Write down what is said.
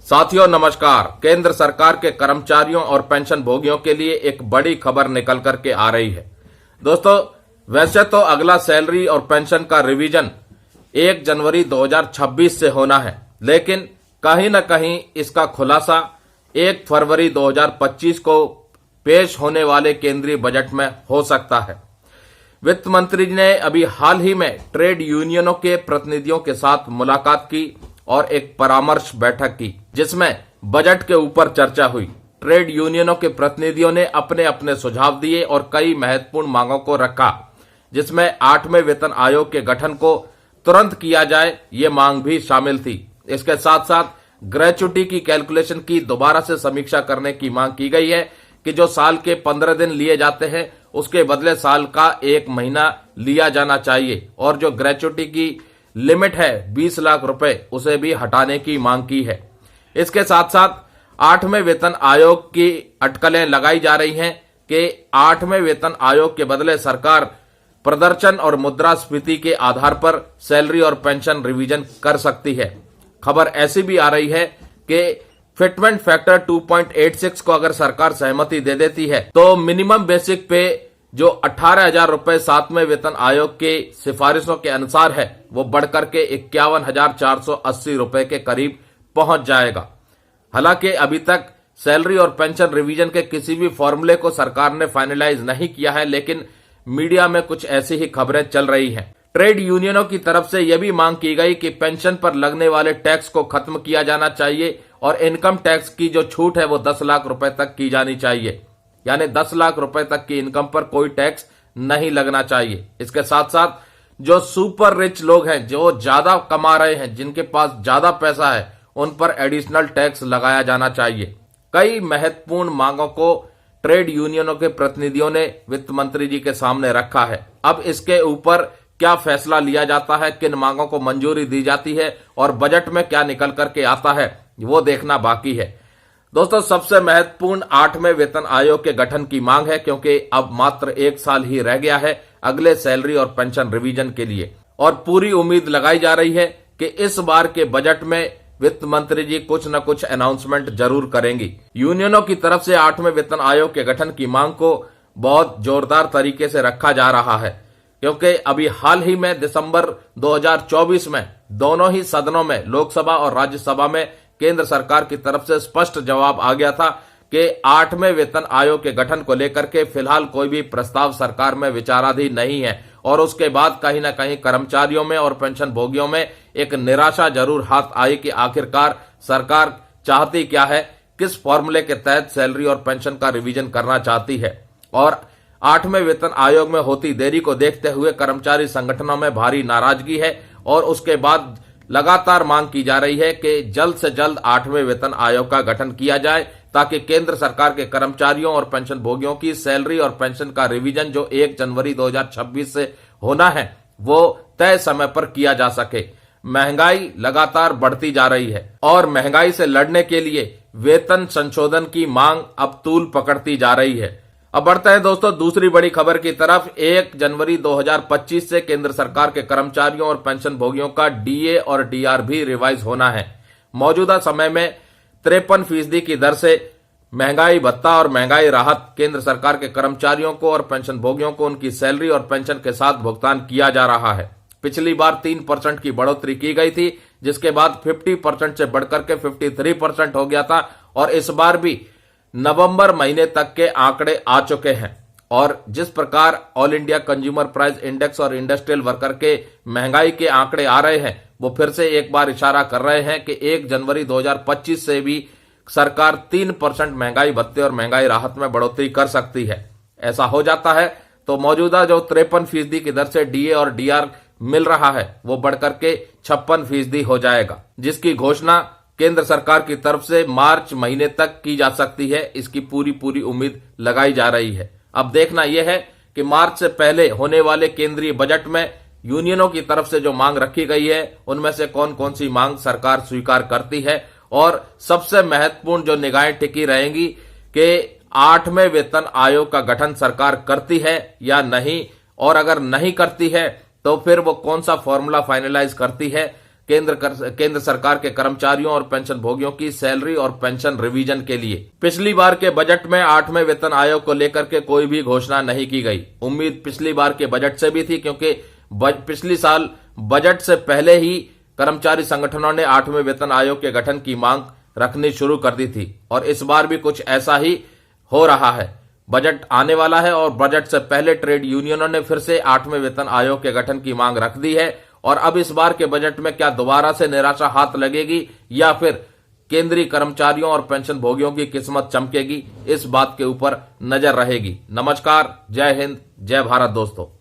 साथियों नमस्कार। केंद्र सरकार के कर्मचारियों और पेंशन भोगियों के लिए एक बड़ी खबर निकल करके आ रही है। दोस्तों, वैसे तो अगला सैलरी और पेंशन का रिवीजन 1 जनवरी 2026 से होना है, लेकिन कहीं न कहीं इसका खुलासा 1 फरवरी 2025 को पेश होने वाले केंद्रीय बजट में हो सकता है। वित्त मंत्री ने अभी हाल ही में ट्रेड यूनियनों के प्रतिनिधियों के साथ मुलाकात की और एक परामर्श बैठक की, जिसमें बजट के ऊपर चर्चा हुई। ट्रेड यूनियनों के प्रतिनिधियों ने अपने अपने सुझाव दिए और कई महत्वपूर्ण मांगों को रखा, जिसमें 8वें वेतन आयोग के गठन को तुरंत किया जाए, ये मांग भी शामिल थी। इसके साथ साथ ग्रेच्युटी की कैलकुलेशन की दोबारा से समीक्षा करने की मांग की गई है कि जो साल के 15 दिन लिए जाते हैं उसके बदले साल का 1 महीना लिया जाना चाहिए, और जो ग्रेच्युटी की लिमिट है 20 लाख रुपए, उसे भी हटाने की मांग की है। इसके साथ साथ 8वें वेतन आयोग की अटकलें लगाई जा रही हैं कि 8वें वेतन आयोग के बदले सरकार प्रदर्शन और मुद्रास्फीति के आधार पर सैलरी और पेंशन रिवीजन कर सकती है। खबर ऐसी भी आ रही है कि फिटमेंट फैक्टर 2.86 को अगर सरकार सहमति दे देती है तो मिनिमम बेसिक पे जो 18,000 रुपए 7वें वेतन आयोग के सिफारिशों के अनुसार है, वो बढ़कर के 51,480 रुपए के करीब पहुंच जाएगा। हालांकि अभी तक सैलरी और पेंशन रिवीजन के किसी भी फॉर्मूले को सरकार ने फाइनलाइज नहीं किया है, लेकिन मीडिया में कुछ ऐसी ही खबरें चल रही हैं। ट्रेड यूनियनों की तरफ से यह भी मांग की गई कि पेंशन पर लगने वाले टैक्स को खत्म किया जाना चाहिए और इनकम टैक्स की जो छूट है वो 10 लाख रुपए तक की जानी चाहिए, यानी 10 लाख रुपए तक की इनकम पर कोई टैक्स नहीं लगना चाहिए। इसके साथ साथ जो सुपर रिच लोग हैं, जो ज्यादा कमा रहे हैं, जिनके पास ज्यादा पैसा है, उन पर एडिशनल टैक्स लगाया जाना चाहिए। कई महत्वपूर्ण मांगों को ट्रेड यूनियनों के प्रतिनिधियों ने वित्त मंत्री जी के सामने रखा है। अब इसके ऊपर क्या फैसला लिया जाता है, किन मांगों को मंजूरी दी जाती है और बजट में क्या निकल करके आता है, वो देखना बाकी है। दोस्तों, सबसे महत्वपूर्ण 8वें वेतन आयोग के गठन की मांग है, क्योंकि अब मात्र 1 साल ही रह गया है अगले सैलरी और पेंशन रिवीजन के लिए, और पूरी उम्मीद लगाई जा रही है कि इस बार के बजट में वित्त मंत्री जी कुछ न कुछ अनाउंसमेंट जरूर करेंगी। यूनियनों की तरफ से 8वें वेतन आयोग के गठन की मांग को बहुत जोरदार तरीके से रखा जा रहा है, क्योंकि अभी हाल ही में दिसंबर 2024 में दोनों ही सदनों में, लोकसभा और राज्यसभा में, केंद्र सरकार की तरफ से स्पष्ट जवाब आ गया था कि 8वें वेतन आयोग के गठन को लेकर के फिलहाल कोई भी प्रस्ताव सरकार में विचाराधीन नहीं है, और उसके बाद कहीं ना कहीं कर्मचारियों में और पेंशन भोगियों में एक निराशा जरूर हाथ आई कि आखिरकार सरकार चाहती क्या है, किस फॉर्मूले के तहत सैलरी और पेंशन का रिवीजन करना चाहती है। और 8वें वेतन आयोग में होती देरी को देखते हुए कर्मचारी संगठनों में भारी नाराजगी है, और उसके बाद लगातार मांग की जा रही है कि जल्द से जल्द 8वें वेतन आयोग का गठन किया जाए, ताकि केंद्र सरकार के कर्मचारियों और पेंशन भोगियों की सैलरी और पेंशन का रिवीजन जो 1 जनवरी 2026 से होना है वो तय समय पर किया जा सके। महंगाई लगातार बढ़ती जा रही है और महंगाई से लड़ने के लिए वेतन संशोधन की मांग अब तूल पकड़ती जा रही है। अब बढ़ते हैं दोस्तों दूसरी बड़ी खबर की तरफ। 1 जनवरी 2025 से केंद्र सरकार के कर्मचारियों और पेंशन भोगियों का डीए और डीआर भी रिवाइज होना है। मौजूदा समय में 53% की दर से महंगाई भत्ता और महंगाई राहत केंद्र सरकार के कर्मचारियों को और पेंशन भोगियों को उनकी सैलरी और पेंशन के साथ भुगतान किया जा रहा है। पिछली बार 3% की बढ़ोतरी की गई थी, जिसके बाद 50% से बढ़कर के 53% हो गया था, और इस बार भी नवंबर महीने तक के आंकड़े आ चुके हैं। और जिस प्रकार all India consumer price index और इंडस्ट्रियल वर्कर के महंगाई के आंकड़े आ रहे हैं, वो फिर से एक बार इशारा कर रहे हैं कि 1 जनवरी 2025 से भी सरकार 3% महंगाई भत्ते और महंगाई राहत में बढ़ोतरी कर सकती है। ऐसा हो जाता है तो मौजूदा जो 53% की दर से डीए और डीआर मिल रहा है वो बढ़कर के 56% हो जाएगा, जिसकी घोषणा केंद्र सरकार की तरफ से मार्च महीने तक की जा सकती है। इसकी पूरी उम्मीद लगाई जा रही है। अब देखना यह है कि मार्च से पहले होने वाले केंद्रीय बजट में यूनियनों की तरफ से जो मांग रखी गई है उनमें से कौन कौन सी मांग सरकार स्वीकार करती है, और सबसे महत्वपूर्ण जो निगाहें टिकी रहेंगी कि 8वें वेतन आयोग का गठन सरकार करती है या नहीं, और अगर नहीं करती है तो फिर वो कौन सा फॉर्मूला फाइनलाइज करती है, केंद्र सरकार के कर्मचारियों और पेंशन भोगियों की सैलरी और पेंशन रिवीजन के लिए। पिछली बार के बजट में 8वें वेतन आयोग को लेकर के कोई भी घोषणा नहीं की गई। उम्मीद पिछली बार के बजट से भी थी, क्योंकि पिछली साल बजट से पहले ही कर्मचारी संगठनों ने 8वें वेतन आयोग के गठन की मांग रखनी शुरू कर दी थी और इस बार भी कुछ ऐसा ही हो रहा है। बजट आने वाला है और बजट से पहले ट्रेड यूनियनों ने फिर से 8वें वेतन आयोग के गठन की मांग रख दी है और अब इस बार के बजट में क्या दोबारा से निराशा हाथ लगेगी या फिर केंद्रीय कर्मचारियों और पेंशन भोगियों की किस्मत चमकेगी, इस बात के ऊपर नजर रहेगी। नमस्कार, जय हिंद, जय भारत दोस्तों।